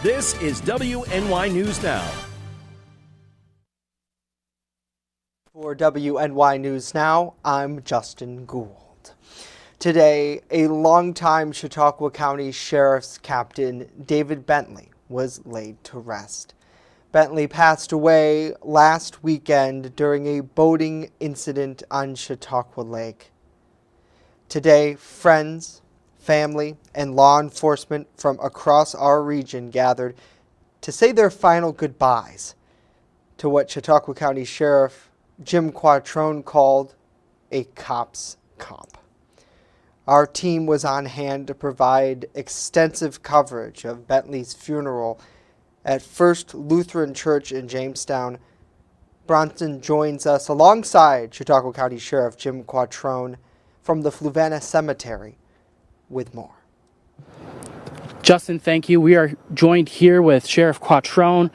This is WNY News Now. For WNY News Now, I'm Justin Gould. Today, a longtime Chautauqua County Sheriff's Captain, David Bentley, was laid to rest. Bentley passed away last weekend during a boating incident on Chautauqua Lake. Today, friends, family, and law enforcement from across our region gathered to say their final goodbyes to what Chautauqua County Sheriff Jim Quattrone called a cop's cop. Our team was on hand to provide extensive coverage of Bentley's funeral at First Lutheran Church in Jamestown. Bronson joins us alongside Chautauqua County Sheriff Jim Quattrone from the Fluvanna Cemetery with more. Justin, thank you. We are joined here with Sheriff Quattrone.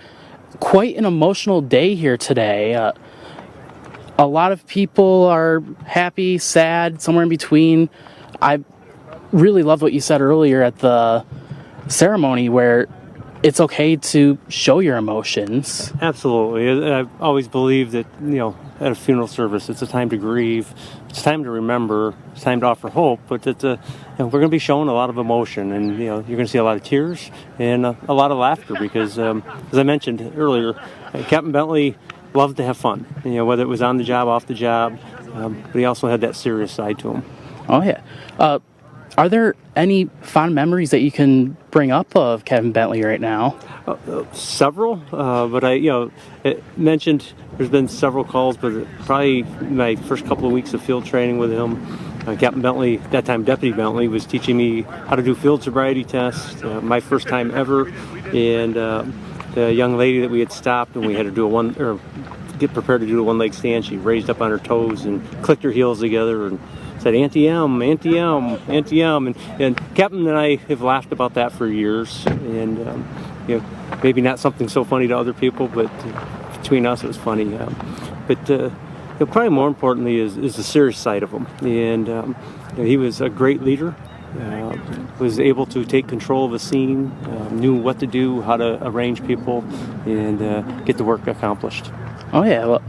Quite an emotional day here today. A lot of people are happy, sad, somewhere in between. I really loved what you said earlier at the ceremony where it's okay to show your emotions. Absolutely. I've always believed that, at a funeral service, it's a time to grieve, it's time to remember, it's time to offer hope, but we're going to be showing a lot of emotion, and, you're going to see a lot of tears and a lot of laughter because, as I mentioned earlier, Captain Bentley loved to have fun, whether it was on the job, off the job, but he also had that serious side to him. Oh, yeah. Are there any fond memories that you can bring up of Kevin Bentley right now? Several, but it mentioned there's been several calls, but probably my first couple of weeks of field training with him, Captain Bentley, that time Deputy Bentley, was teaching me how to do field sobriety tests, my first time ever, and the young lady that we had stopped and we had to do get prepared to do a one-leg stand, she raised up on her toes and clicked her heels together and said, Auntie M, Auntie M, Auntie M. And Captain and I have laughed about that for years. And, maybe not something so funny to other people, but between us it was funny. But probably more importantly is the serious side of him. And he was a great leader, was able to take control of a scene, knew what to do, how to arrange people, and get the work accomplished. Oh, yeah. Well,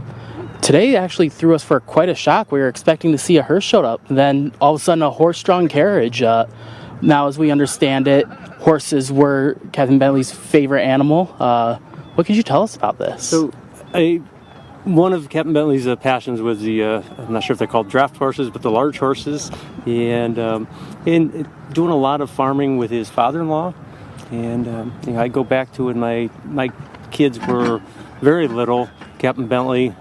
today actually threw us for quite a shock. We were expecting to see a hearse showed up. Then all of a sudden a horse-drawn carriage. Now, as we understand it, horses were Kevin Bentley's favorite animal. What could you tell us about this? So, one of Captain Bentley's passions was I'm not sure if they're called draft horses, but the large horses. And doing a lot of farming with his father-in-law. And I go back to when my kids were very little. Captain Bentley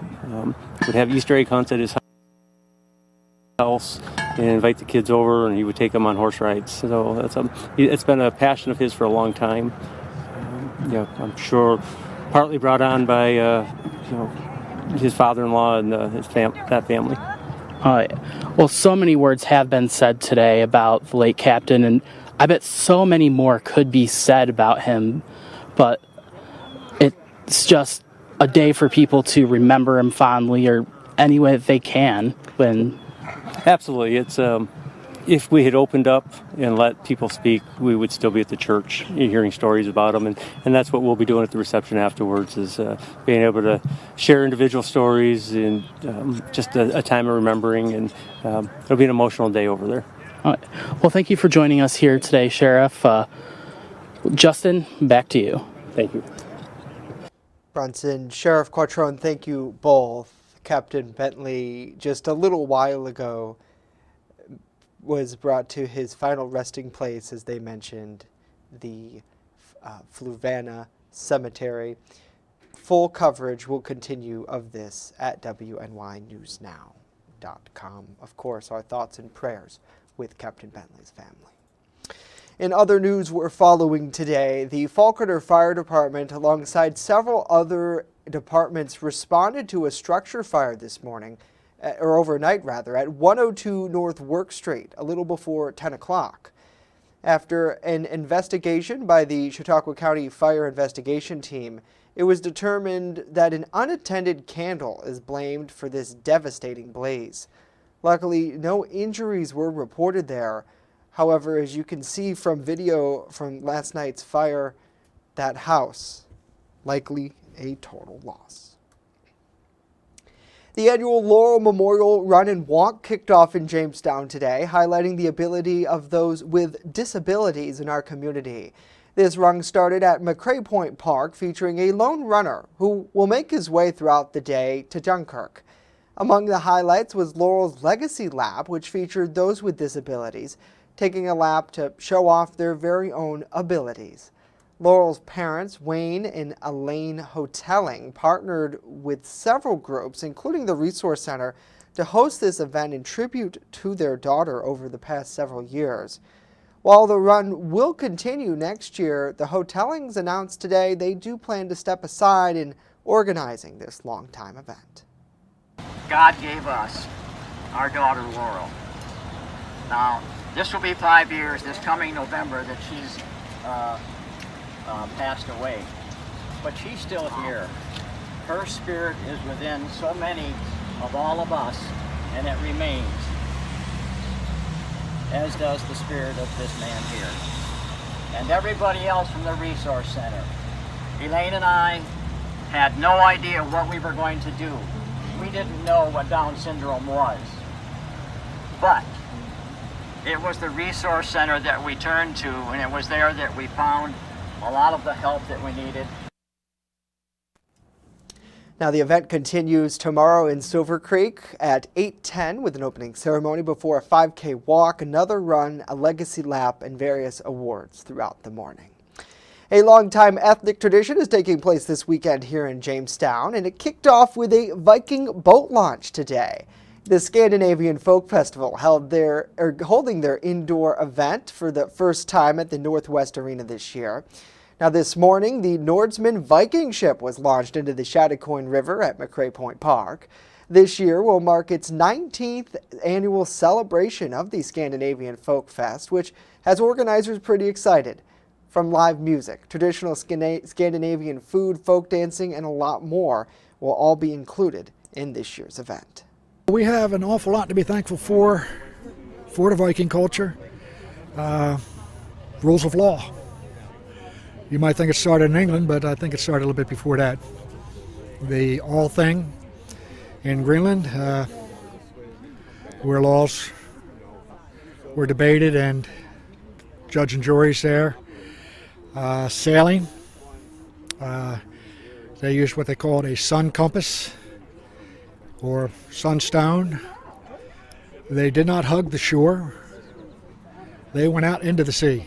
would have Easter egg hunts at his house and invite the kids over, and he would take them on horse rides. So it's been a passion of his for a long time. I'm sure partly brought on by his father-in-law and that family. Well, so many words have been said today about the late captain, and I bet so many more could be said about him, but it's just a day for people to remember him fondly or any way that they can. Absolutely. It's if we had opened up and let people speak, we would still be at the church hearing stories about him, and that's what we'll be doing at the reception afterwards, is being able to share individual stories and just a time of remembering, and it'll be an emotional day over there. All right. Well, thank you for joining us here today, Sheriff. Justin, back to you. Thank you. Bronson, Sheriff Quattrone, thank you both. Captain Bentley, just a little while ago, was brought to his final resting place, as they mentioned, the Fluvanna Cemetery. Full coverage will continue of this at WNYNewsNow.com. Of course, our thoughts and prayers with Captain Bentley's family. In other news we're following today, the Falconer Fire Department, alongside several other departments, responded to a structure fire this morning, or overnight rather, at 102 North Work Street, a little before 10 o'clock. After an investigation by the Chautauqua County Fire Investigation Team, it was determined that an unattended candle is blamed for this devastating blaze. Luckily, no injuries were reported there. However, as you can see from video from last night's fire, that house. Likely a total loss. The annual Laurel Memorial Run and Walk kicked off in Jamestown today, highlighting the ability of those with disabilities in our community. This run started at McCray Point Park, featuring a lone runner who will make his way throughout the day to Dunkirk. Among the highlights was Laurel's Legacy Lap, which featured those with disabilities taking a lap to show off their very own abilities. Laurel's parents, Wayne and Elaine Hotelling, partnered with several groups, including the Resource Center, to host this event in tribute to their daughter over the past several years. While the run will continue next year, the Hotellings announced today they do plan to step aside in organizing this Longtime event. God gave us our daughter Laurel. Now, this will be 5 years this coming November that she's passed away, but she's still here. Her spirit is within so many of all of us, and it remains, as does the spirit of this man here. And everybody else from the Resource Center. Elaine and I had no idea what we were going to do. We didn't know what Down syndrome was. But it was the Resource Center that we turned to, and it was there that we found a lot of the help that we needed. Now the event continues tomorrow in Silver Creek at 8:10 with an opening ceremony before a 5K walk, another run, a legacy lap, and various awards throughout the morning. A longtime ethnic tradition is taking place this weekend here in Jamestown, and it kicked off with a Viking boat launch today. The Scandinavian Folk Festival holding their indoor event for the first time at the Northwest Arena this year. Now this morning, the Nordsman Viking ship was launched into the Chautauqua River at McCray Point Park. This year will mark its 19th annual celebration of the Scandinavian Folk Fest, which has organizers pretty excited. From live music, traditional Scandinavian food, folk dancing, and a lot more will all be included in this year's event. We have an awful lot to be thankful for the Viking culture. Rules of law. You might think it started in England, but I think it started a little bit before that. The all thing in Greenland, where laws were debated and judge and juries there. Sailing, they used what they called a sun compass or sunstone. They did not hug the shore. They went out into the sea.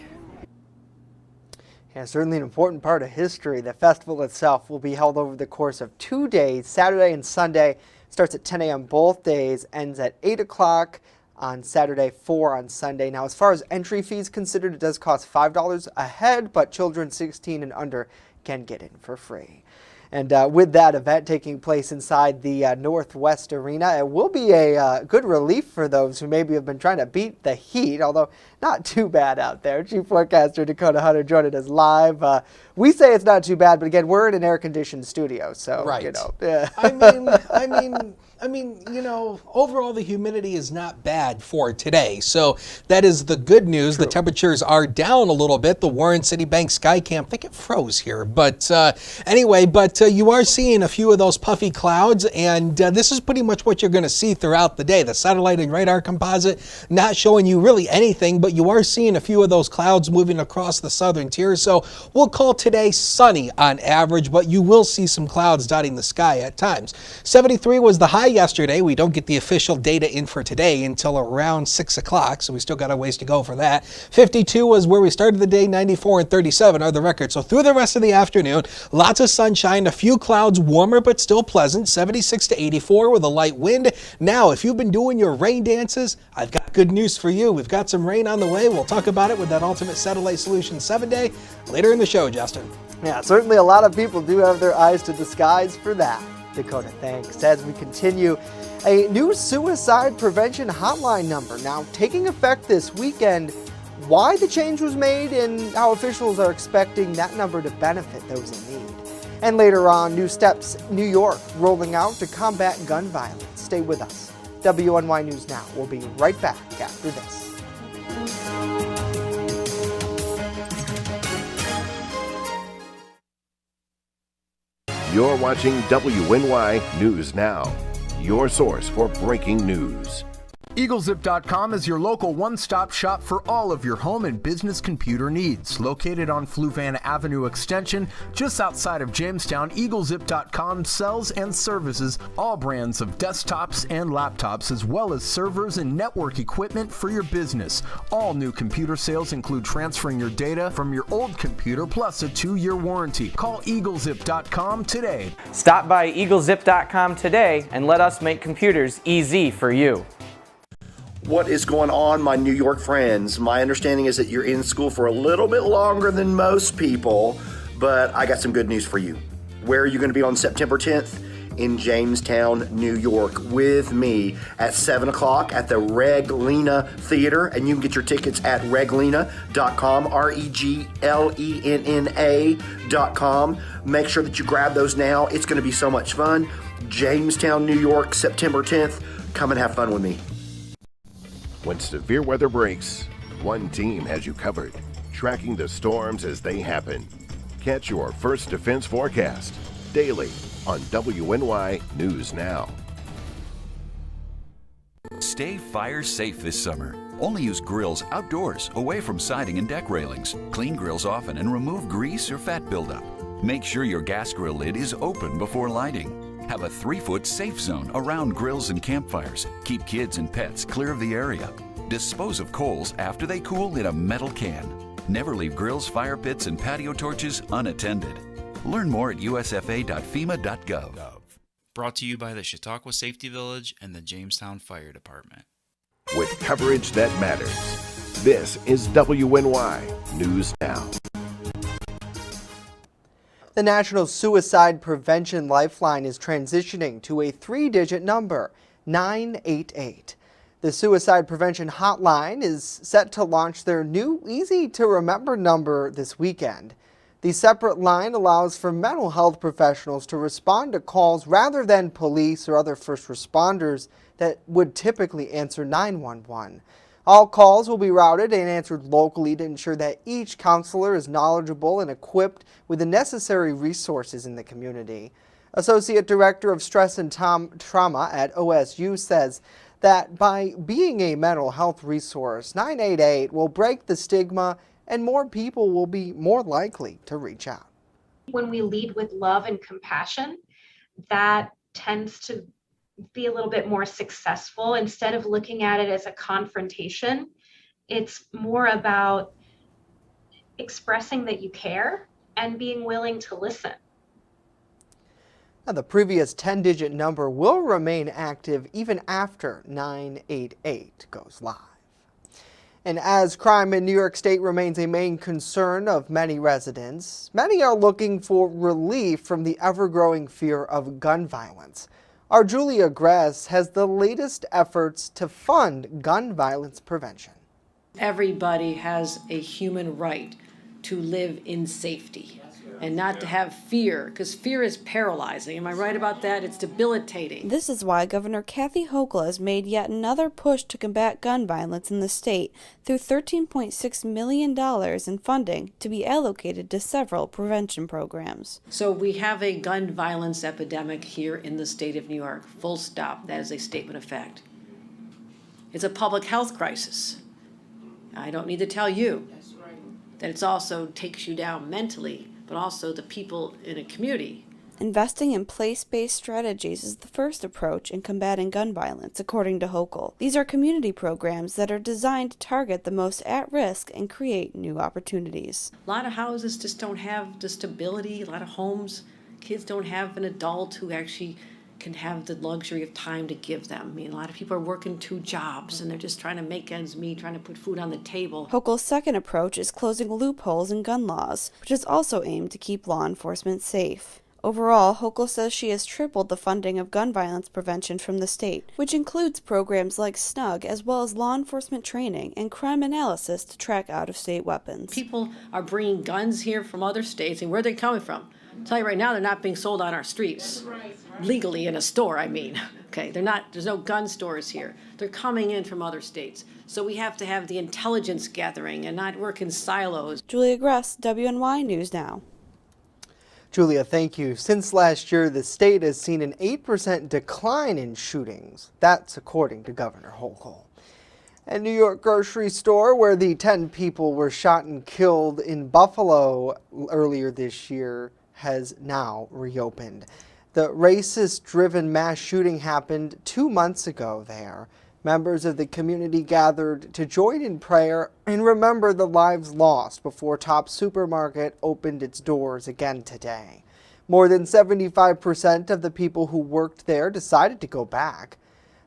Yeah, certainly an important part of history. The festival itself will be held over the course of 2 days, Saturday and Sunday. Starts at 10 a.m. both days, ends at 8 o'clock on Saturday, 4 on Sunday. Now, as far as entry fees considered, it does cost $5 a head, but children 16 and under can get in for free. And with that event taking place inside the Northwest Arena, it will be a good relief for those who maybe have been trying to beat the heat, although not too bad out there. Chief Forecaster Dakota Hunter joining us live. We say it's not too bad, but again, we're in an air-conditioned studio, so, right. you know. Yeah. I mean, you know, overall the humidity is not bad for today. So that is the good news. True. The temperatures are down a little bit. The Warren City Bank Sky Cam, I think it froze here. But anyway, you are seeing a few of those puffy clouds, and this is pretty much what you're going to see throughout the day. The satellite and radar composite not showing you really anything, but you are seeing a few of those clouds moving across the southern tier. So we'll call today sunny on average, but you will see some clouds dotting the sky at times. 73 was the high yesterday. We don't get the official data in for today until around 6 o'clock, so we still got a ways to go for that. 52 was where we started the day. 94 and 37 are the records. So through the rest of the afternoon, lots of sunshine, a few clouds, warmer but still pleasant. 76 to 84 with a light wind. Now, if you've been doing your rain dances, I've got good news for you. We've got some rain on the way. We'll talk about it with that Ultimate Satellite Solution 7-day later in the show, Justin. Yeah, certainly a lot of people do have their eyes to the skies for that. Dakota, thanks. As we continue, a new suicide prevention hotline number now taking effect this weekend. Why the change was made and how officials are expecting that number to benefit those in need. And later on, new steps New York rolling out to combat gun violence. Stay with us. WNY News Now. We'll be right back after this. You're watching WNY News Now, your source for breaking news. EagleZip.com is your local one-stop shop for all of your home and business computer needs. Located on Fluvan Avenue Extension, just outside of Jamestown, EagleZip.com sells and services all brands of desktops and laptops, as well as servers and network equipment for your business. All new computer sales include transferring your data from your old computer plus a 2-year warranty. Call EagleZip.com today. Stop by EagleZip.com today and let us make computers easy for you. What is going on, my New York friends? My understanding is that you're in school for a little bit longer than most people, but I got some good news for you. Where are you going to be on September 10th? In Jamestown, New York, with me at 7 o'clock at the Reglena Theater, and you can get your tickets at reglena.com, REGLENNA.com. Make sure that you grab those now. It's going to be so much fun. Jamestown, New York, September 10th. Come and have fun with me. When severe weather breaks, one team has you covered, tracking the storms as they happen. Catch your First Defense forecast daily on WNY News Now. Stay fire safe this summer. Only use grills outdoors, away from siding and deck railings. Clean grills often and remove grease or fat buildup. Make sure your gas grill lid is open before lighting. Have a 3-foot safe zone around grills and campfires. Keep kids and pets clear of the area. Dispose of coals after they cool in a metal can. Never leave grills, fire pits, and patio torches unattended. Learn more at usfa.fema.gov. Brought to you by the Chautauqua Safety Village and the Jamestown Fire Department. With coverage that matters, this is WNY News Now. The National Suicide Prevention Lifeline is transitioning to a 3-digit number, 988. The Suicide Prevention Hotline is set to launch their new easy-to-remember number this weekend. The separate line allows for mental health professionals to respond to calls rather than police or other first responders that would typically answer 911. All calls will be routed and answered locally to ensure that each counselor is knowledgeable and equipped with the necessary resources in the community. Associate Director of Stress and Trauma at OSU says that by being a mental health resource, 988 will break the stigma and more people will be more likely to reach out. When we lead with love and compassion, that tends to be a little bit more successful. Instead of looking at it as a confrontation, it's more about expressing that you care and being willing to listen. Now, the previous 10-digit number will remain active even after 988 goes live. And as crime in New York State remains a main concern of many residents, many are looking for relief from the ever-growing fear of gun violence. Our Julia Gress has the latest efforts to fund gun violence prevention. Everybody has a human right to live in safety and not to have fear, because fear is paralyzing. Am I right about that? It's debilitating. This is why Governor Kathy Hochul has made yet another push to combat gun violence in the state through $13.6 million in funding to be allocated to several prevention programs. So we have a gun violence epidemic here in the state of New York. Full stop. That is a statement of fact. It's a public health crisis. I don't need to tell you that it also takes you down mentally, but also the people in a community. Investing in place-based strategies is the first approach in combating gun violence, according to Hochul. These are community programs that are designed to target the most at risk and create new opportunities. A lot of houses just don't have the stability. A lot of homes, kids don't have an adult who actually can have the luxury of time to give them. I mean, a lot of people are working 2 jobs and they're just trying to make ends meet, trying to put food on the table. Hochul's second approach is closing loopholes in gun laws, which is also aimed to keep law enforcement safe. Overall, Hochul says she has tripled the funding of gun violence prevention from the state, which includes programs like SNUG, as well as law enforcement training and crime analysis to track out-of-state weapons. People are bringing guns here from other states, and where are they coming from? I'll tell you right now, they're not being sold on our streets. Legally in a store, I mean. Okay, there's no gun stores here. They're coming in from other states. So we have to have the intelligence gathering and not work in silos. Julia Gress, WNY News Now. Julia, thank you. Since last year, the state has seen an 8% decline in shootings. That's according to Governor Hochul. A New York grocery store where the 10 people were shot and killed in Buffalo earlier this year has now reopened. The racist-driven mass shooting happened 2 months ago there. Members of the community gathered to join in prayer and remember the lives lost before Tops Supermarket opened its doors again today. More than 75% of the people who worked there decided to go back.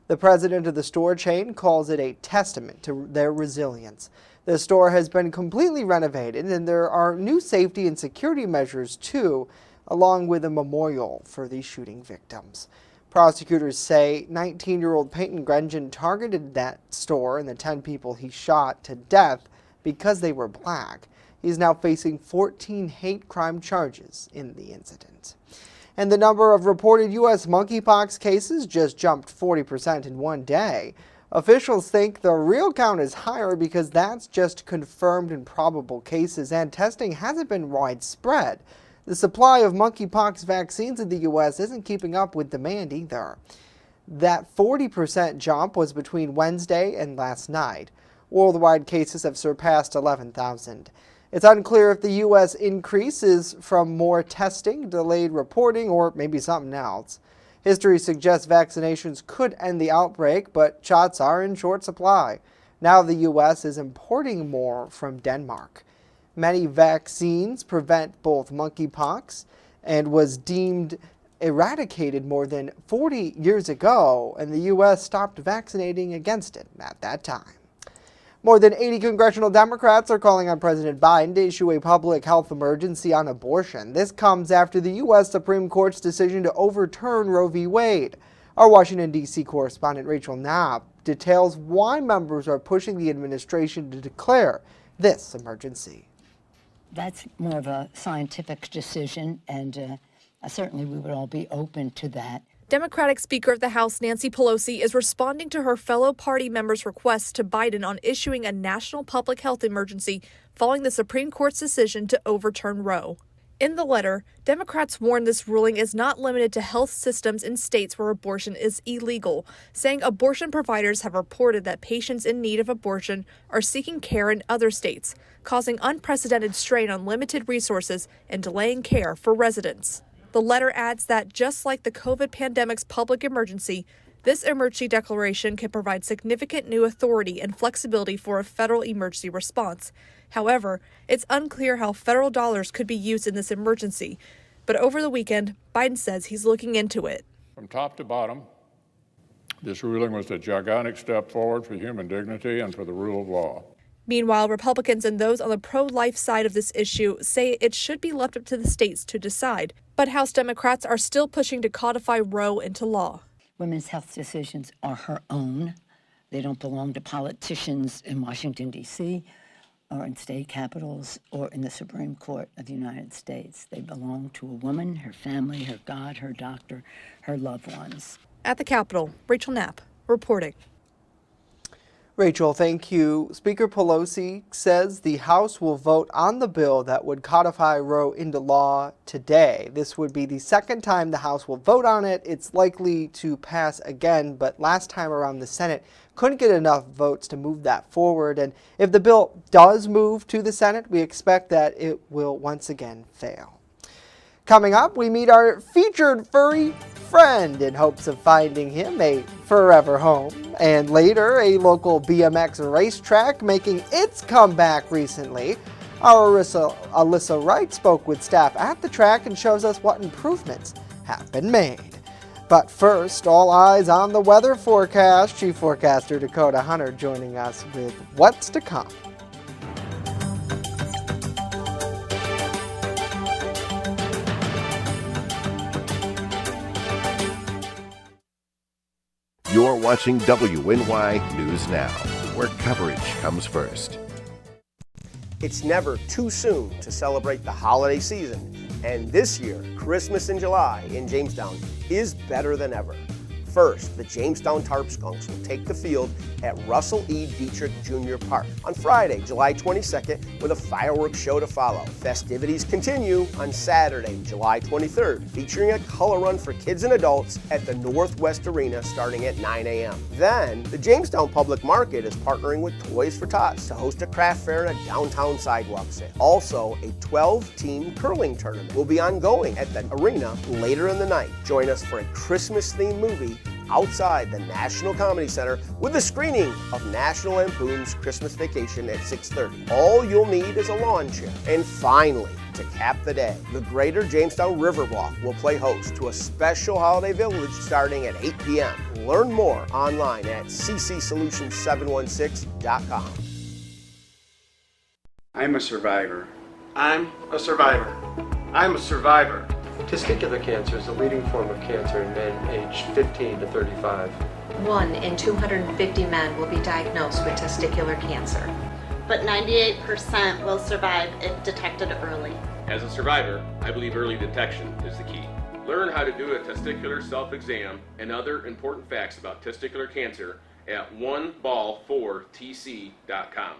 The president of the store chain calls it a testament to their resilience. The store has been completely renovated and there are new safety and security measures too, along with a memorial for the shooting victims. Prosecutors say 19-year-old Peyton Grengen targeted that store and the 10 people he shot to death because they were black. He's now facing 14 hate crime charges in the incident. And the number of reported U.S. monkeypox cases just jumped 40% in one day. Officials think the real count is higher because that's just confirmed and probable cases, and testing hasn't been widespread. The supply of monkeypox vaccines in the U.S. isn't keeping up with demand either. That 40% jump was between Wednesday and last night. Worldwide cases have surpassed 11,000. It's unclear if the U.S. increase is from more testing, delayed reporting, or maybe something else. History suggests vaccinations could end the outbreak, but shots are in short supply. Now the U.S. is importing more from Denmark. Many vaccines prevent both monkeypox and was deemed eradicated more than 40 years ago, and the U.S. stopped vaccinating against it at that time. More than 80 congressional Democrats are calling on President Biden to issue a public health emergency on abortion. This comes after the U.S. Supreme Court's decision to overturn Roe v. Wade. Our Washington, D.C. correspondent Rachel Knapp details why members are pushing the administration to declare this emergency. That's more of a scientific decision, and certainly we would all be open to that. Democratic Speaker of the House Nancy Pelosi is responding to her fellow party members' requests to Biden on issuing a national public health emergency following the Supreme Court's decision to overturn Roe. In the letter, Democrats warn this ruling is not limited to health systems in states where abortion is illegal, saying abortion providers have reported that patients in need of abortion are seeking care in other states, causing unprecedented strain on limited resources and delaying care for residents. The letter adds that just like the COVID pandemic's public emergency, this emergency declaration can provide significant new authority and flexibility for a federal emergency response. However, it's unclear how federal dollars could be used in this emergency. But over the weekend, Biden says he's looking into it. From top to bottom, this ruling was a gigantic step forward for human dignity and for the rule of law. Meanwhile, Republicans and those on the pro-life side of this issue say it should be left up to the states to decide. But House Democrats are still pushing to codify Roe into law. Women's health decisions are her own. They don't belong to politicians in Washington, D.C., or in state capitals, or in the Supreme Court of the United States. They belong to a woman, her family, her God, her doctor, her loved ones. At the Capitol, Rachel Knapp reporting. Rachel, thank you. Speaker Pelosi says the House will vote on the bill that would codify Roe into law today. This would be the second time the House will vote on it. It's likely to pass again, but last time around the Senate couldn't get enough votes to move that forward. And if the bill does move to the Senate, we expect that it will once again fail. Coming up, we meet our featured furry friend in hopes of finding him a forever home. And later, a local BMX racetrack making its comeback recently. Our Alyssa Wright spoke with staff at the track and shows us what improvements have been made. But first, all eyes on the weather forecast. Chief Forecaster Dakota Hunter joining us with what's to come. You're watching WNY News Now, where coverage comes first. It's never too soon to celebrate the holiday season, and this year, Christmas in July in Jamestown is better than ever. 21st, the Jamestown Tarp Skunks will take the field at Russell E. Dietrich Jr. Park on Friday, July 22nd, with a fireworks show to follow. Festivities continue on Saturday, July 23rd, featuring a color run for kids and adults at the Northwest Arena starting at 9 a.m. Then, the Jamestown Public Market is partnering with Toys for Tots to host a craft fair and a downtown sidewalk sale. Also, a 12-team curling tournament will be ongoing at the arena later in the night. Join us for a Christmas-themed movie outside the National Comedy Center with a screening of National Lampoon's Christmas Vacation at 6:30. All you'll need is a lawn chair. And finally, to cap the day, the Greater Jamestown Riverwalk will play host to a special holiday village starting at 8 p.m. Learn more online at ccsolutions716.com. I'm a survivor. I'm a survivor. I'm a survivor. Testicular cancer is the leading form of cancer in men aged 15 to 35. 1 in 250 men will be diagnosed with testicular cancer. But 98% will survive if detected early. As a survivor, I believe early detection is the key. Learn how to do a testicular self-exam and other important facts about testicular cancer at oneball4tc.com.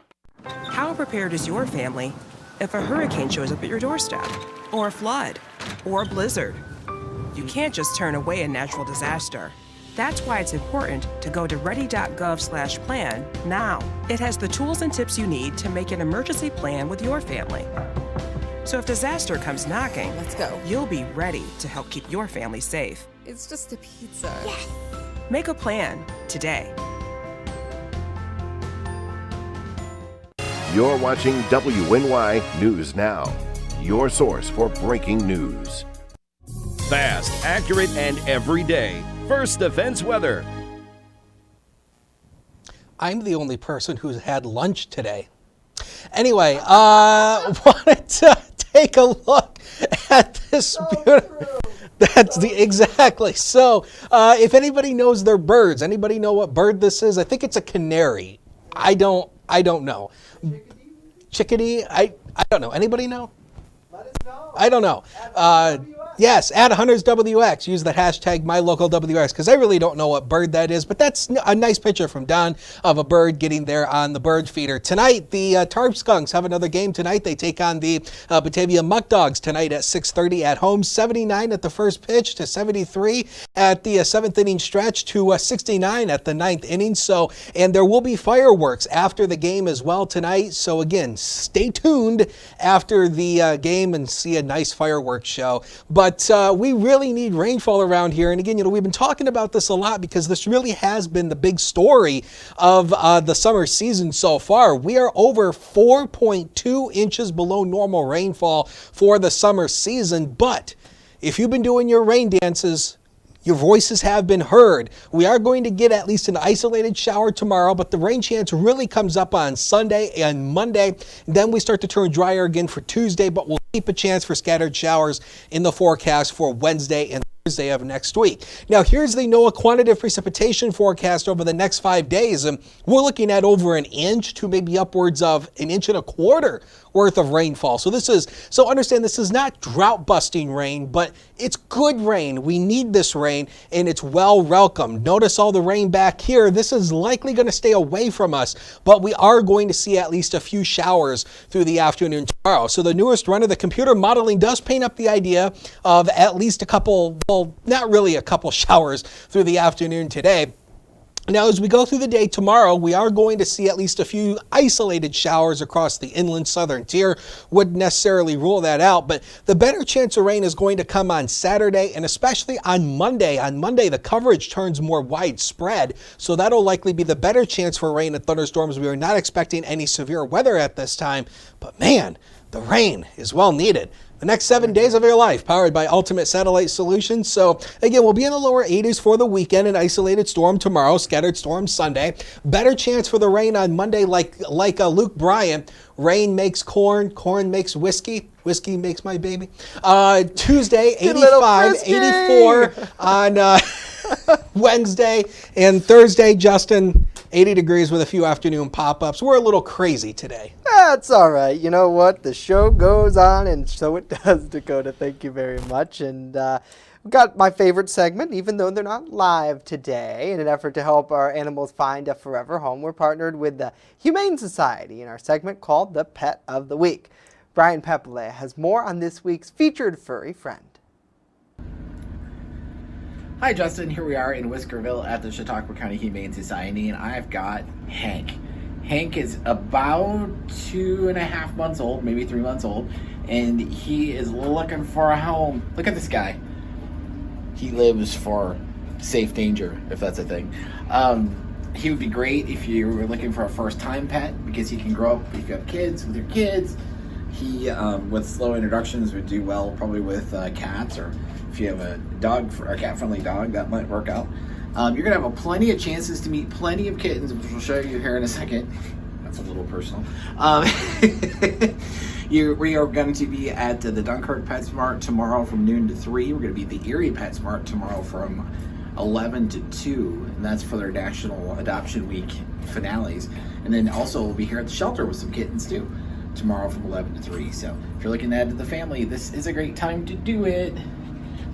How prepared is your family if a hurricane shows up at your doorstep, or a flood, or a blizzard? You can't just turn away a natural disaster. That's why it's important to go to ready.gov/plan now. It has the tools and tips you need to make an emergency plan with your family. So if disaster comes knocking, let's go. You'll be ready to help keep your family safe. It's just a pizza. Yes. Make a plan today. You're watching WNY News Now, your source for breaking news. Fast, accurate, and everyday. First Defense Weather. I'm the only person who's had lunch today. Anyway, wanted to take a look at this beautiful. That's exactly. So, if anybody knows their birds, anybody know what bird this is? I think it's a canary. I don't know. Chickadee? I don't know. Anybody know? Let us know. I don't know. Yes, at Hunters WX. Use the hashtag MyLocalWX because I really don't know what bird that is, but that's a nice picture from Don of a bird getting there on the bird feeder. Tonight, the Tarp Skunks have another game tonight. They take on the Batavia Muck Dogs tonight at 6:30 at home. 79 at the first pitch to 73 at the 7th inning stretch to 69 at the 9th inning. So, and there will be fireworks after the game as well tonight. So again, stay tuned after the game and see a nice fireworks show. But we really need rainfall around here. And again, we've been talking about this a lot because this really has been the big story of the summer season so far. We are over 4.2 inches below normal rainfall for the summer season. But if you've been doing your rain dances, your voices have been heard. We are going to get at least an isolated shower tomorrow, but the rain chance really comes up on Sunday and Monday. Then we start to turn drier again for Tuesday, but we'll keep a chance for scattered showers in the forecast for Wednesday and Thursday of next week. Now, here's the NOAA quantitative precipitation forecast over the next 5 days. And we're looking at over an inch to maybe upwards of an inch and a quarter worth of rainfall. So understand this is not drought busting rain, but it's good rain. We need this rain and it's well welcomed. Notice all the rain back here. This is likely going to stay away from us, but we are going to see at least a few showers through the afternoon tomorrow. So the newest run of the computer modeling does paint up the idea of at least a couple, well, not really a couple showers through the afternoon today. Now, as we go through the day tomorrow, we are going to see at least a few isolated showers across the inland southern tier. Wouldn't necessarily rule that out, but the better chance of rain is going to come on Saturday and especially on Monday. On Monday, the coverage turns more widespread, so that'll likely be the better chance for rain and thunderstorms. We are not expecting any severe weather at this time, but man, the rain is well needed. The next 7 days of your life, powered by Ultimate Satellite Solutions. So again, we'll be in the lower 80s for the weekend. An isolated storm tomorrow, scattered storm Sunday. Better chance for the rain on Monday, like Luke Bryan. Rain makes corn, corn makes whiskey, whiskey makes my baby. Tuesday, 85, 84 on Wednesday, and Thursday, Justin, 80 degrees with a few afternoon pop-ups. We're a little crazy today. That's all right. You know what? The show goes on, and so it does, Dakota. Thank you very much. And we've got my favorite segment, even though they're not live today. In an effort to help our animals find a forever home, we're partnered with the Humane Society in our segment called The Pet of the Week. Brian Pepele has more on this week's featured furry friend. Hi Justin, here we are in Whiskerville at the Chautauqua County Humane Society, and I've got Hank. Hank is about 2.5 months old, maybe 3 months old, and he is looking for a home. Look at this guy. He lives for safe danger, if that's a thing. He would be great if you were looking for a first-time pet, because he can grow up if you have kids with your kids. He, with slow introductions, would do well probably with cats, or if you have a dog, a cat-friendly dog, that might work out. You're going to have plenty of chances to meet plenty of kittens, which we'll show you here in a second. That's a little personal. We are going to be at the Dunkirk PetSmart tomorrow from noon to 3. We're going to be at the Erie PetSmart tomorrow from 11 to 2, and that's for their National Adoption Week finales. And then also we'll be here at the shelter with some kittens too tomorrow from 11 to 3. So if you're looking to add to the family, this is a great time to do it.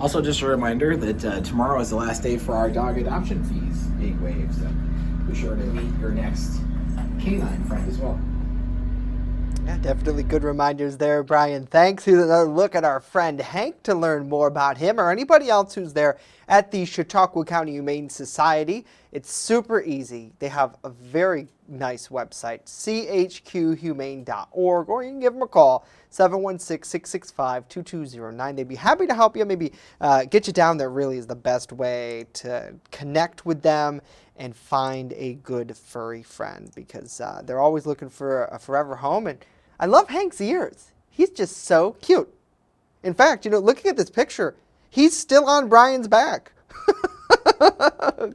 Also, just a reminder that tomorrow is the last day for our dog adoption fees being waived, so be sure to meet your next canine friend as well. Yeah, definitely good reminders there, Brian. Thanks. Here's another look at our friend Hank to learn more about him or anybody else who's there at the Chautauqua County Humane Society. It's super easy. They have a very nice website, chqhumane.org, or you can give them a call, 716-665-2209. They'd be happy to help you, maybe get you down there. Really is the best way to connect with them and find a good furry friend, because they're always looking for a forever home. And I love Hank's ears. He's just so cute. In fact, you know, looking at this picture, he's still on Brian's back.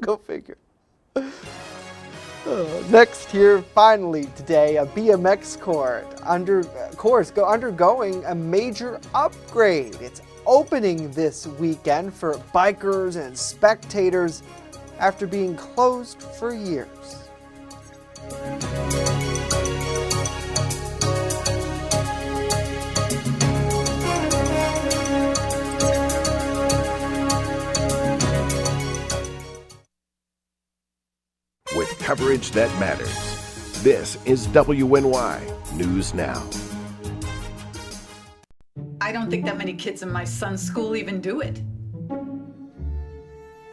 Go figure. Next here, finally today, a BMX course undergoing a major upgrade. It's opening this weekend for bikers and spectators after being closed for years. With coverage that matters, this is WNY News Now. I don't think that many kids in my son's school even do it.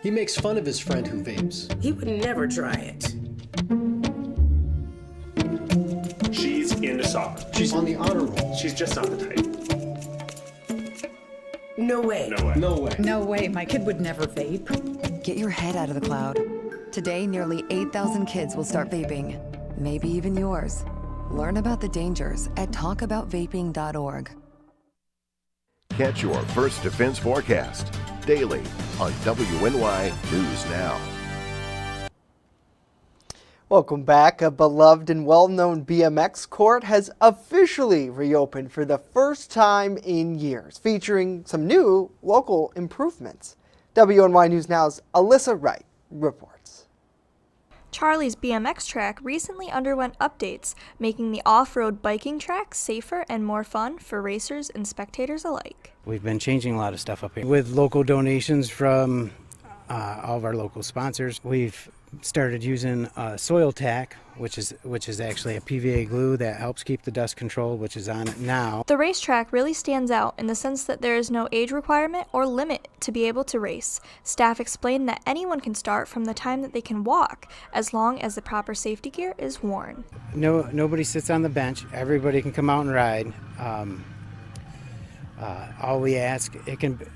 He makes fun of his friend who vapes. He would never try it. She's into soccer. She's on the honor roll. She's just not the type. No way. No way. No way. No way, my kid would never vape. Get your head out of the cloud. Today, nearly 8,000 kids will start vaping. Maybe even yours. Learn about the dangers at talkaboutvaping.org. Catch your First Defense forecast daily on WNY News Now. Welcome back. A beloved and well-known BMX court has officially reopened for the first time in years, featuring some new local improvements. WNY News Now's Alyssa Wright reports. Charlie's BMX track recently underwent updates, making the off-road biking track safer and more fun for racers and spectators alike. We've been changing a lot of stuff up here. With local donations from all of our local sponsors, we've started using soil tack, which is actually a PVA glue that helps keep the dust controlled, which is on it now. The racetrack really stands out in the sense that there is no age requirement or limit to be able to race. Staff explained that anyone can start from the time that they can walk, as long as the proper safety gear is worn. Nobody sits on the bench. Everybody can come out and ride. All we ask,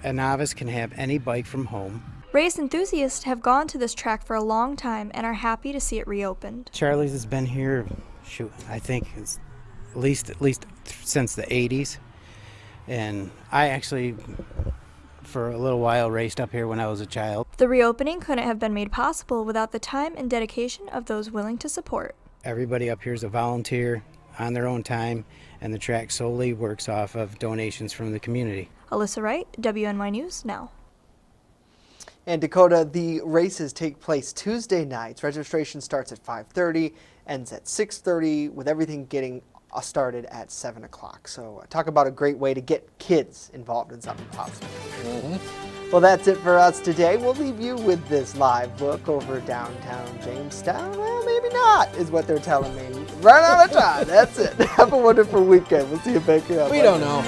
a novice can have any bike from home. Race enthusiasts have gone to this track for a long time and are happy to see it reopened. Charlie's has been here, I think it's at least since the 80s. And I actually, for a little while, raced up here when I was a child. The reopening couldn't have been made possible without the time and dedication of those willing to support. Everybody up here is a volunteer on their own time, and the track solely works off of donations from the community. Alyssa Wright, WNY News Now. And Dakota, the races take place Tuesday nights. Registration starts at 5:30, ends at 6:30, with everything getting started at 7 o'clock. So talk about a great way to get kids involved in something positive. Well, that's it for us today. We'll leave you with this live look over downtown Jamestown. Well, maybe not, is what they're telling me. Run out of time. That's it. Have a wonderful weekend. We'll see you back here. We don't know.